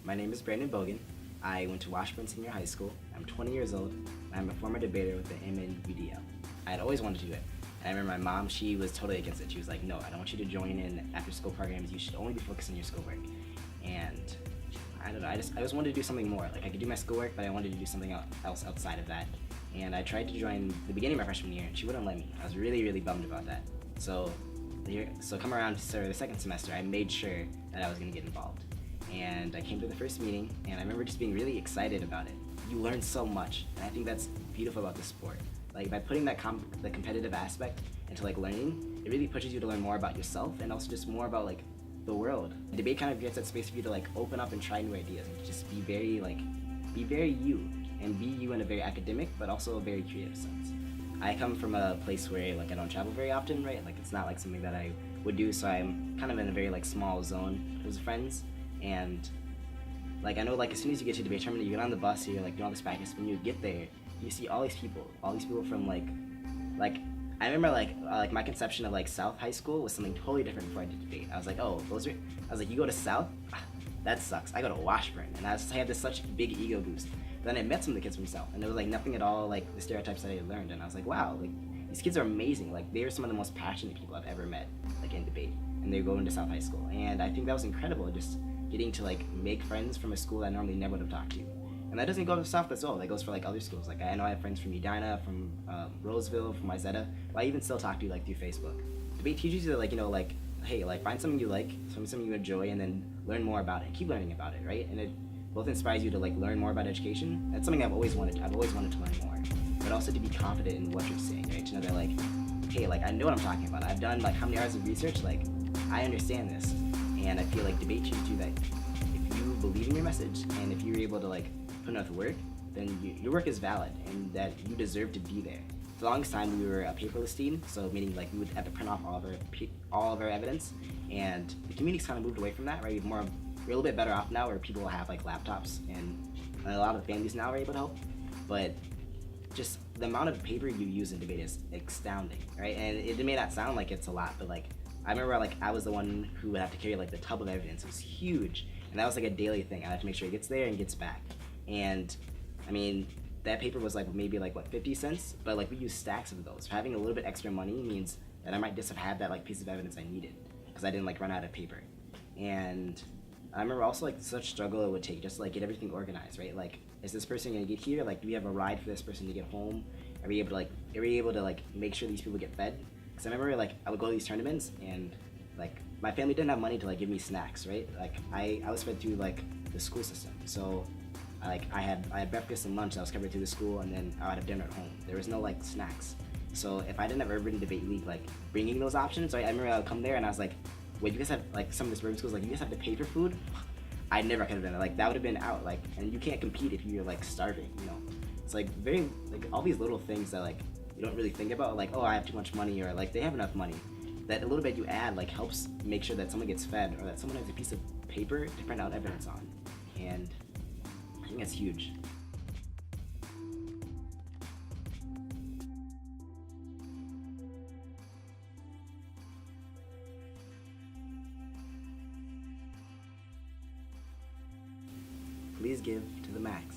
My name is Brandon Bogan. I went to Washburn Senior High School. I'm 20 years old, and I'm a former debater with the MNUDL. I had always wanted to do it. And I remember my mom, she was totally against it. She was like, no, I don't want you to join in after-school programs. You should only be focused on your schoolwork. And I don't know, I just wanted to do something more. Like, I could do my schoolwork, but I wanted to do something else outside of that. And I tried to join the beginning of my freshman year, and she wouldn't let me. I was really, really bummed about that. So come around to the second semester, I made sure that I was going to get involved. And I came to the first meeting, and I remember just being really excited about it. You learn so much, and I think that's beautiful about the sport. Like, by putting that the competitive aspect into like learning, it really pushes you to learn more about yourself and also just more about like the world. Debate kind of gets that space for you to like open up and try new ideas and just be very you, and be you in a very academic but also a very creative sense. I come from a place where like I don't travel very often, right? Like, it's not like something that I would do, so I'm kind of in a very like small zone with friends. And like, I know, like, as soon as you get to the debate tournament, you get on the bus, you're like doing all this practice. When you get there, you see all these people from like I remember like my conception of like South High School was something totally different before I did debate. I was like, oh, I was like, you go to South? That sucks. I go to Washburn, and I had this such big ego boost. But then I met some of the kids from South, and there was like nothing at all like the stereotypes that I had learned, and I was like, wow, like, these kids are amazing. Like, they are some of the most passionate people I've ever met, like, in debate, and they're going to South High School, and I think that was incredible. Just getting to like make friends from a school that I normally never would have talked to. And that doesn't go to South as well. That goes for like other schools. Like, I know I have friends from Edina, from Roseville, from Izetta, who I even still talk to like through Facebook. Debate teaches you that, like, you know, like, hey, like, find something you like, something you enjoy, and then learn more about it. Keep learning about it, right? And it both inspires you to like learn more about education. That's something I've always wanted. I've always wanted to learn more, but also to be confident in what you're saying, right? To know that, like, hey, like, I know what I'm talking about. I've done like how many hours of research. Like, I understand this, and I feel like debate teaches you that if you believe in your message and if you're able to like put enough work, then your work is valid and that you deserve to be there. For the longest time, we were a paperless team, so meaning like we would have to print off all of our evidence, and the community's kind of moved away from that, right? We're a little bit better off now, where people have like laptops, and a lot of families now are able to help, but just the amount of paper you use in debate is astounding, right? And it may not sound like it's a lot, but like, I remember like I was the one who would have to carry like the tub of evidence. It was huge, and that was like a daily thing. I had to make sure it gets there and gets back. And I mean, that paper was like maybe like what, 50 cents, but like we used stacks of those. Having a little bit extra money means that I might just have had that like piece of evidence I needed, because I didn't like run out of paper. And I remember also like such struggle it would take just to like get everything organized, right? Like, is this person gonna get here? Like, do we have a ride for this person to get home? Are we able to like make sure these people get fed? Because I remember like I would go to these tournaments, and like my family didn't have money to like give me snacks, right? Like, I was fed through like the school system, so like I had breakfast and lunch that was covered through the school, and then I would have dinner at home. There was no like snacks. So if I didn't have Urban Debate League like bringing those options, right? I remember I would come there and I was like, wait, you guys have like some of the suburban schools, like, you guys have to pay for food? I never could have done it. Like, that would have been out. Like, and you can't compete if you're like starving, you know? It's like very like all these little things that like you don't really think about, like, oh, I have too much money, or like they have enough money. That a little bit you add like helps make sure that someone gets fed, or that someone has a piece of paper to print out evidence on. And I think that's huge. Please give to the max.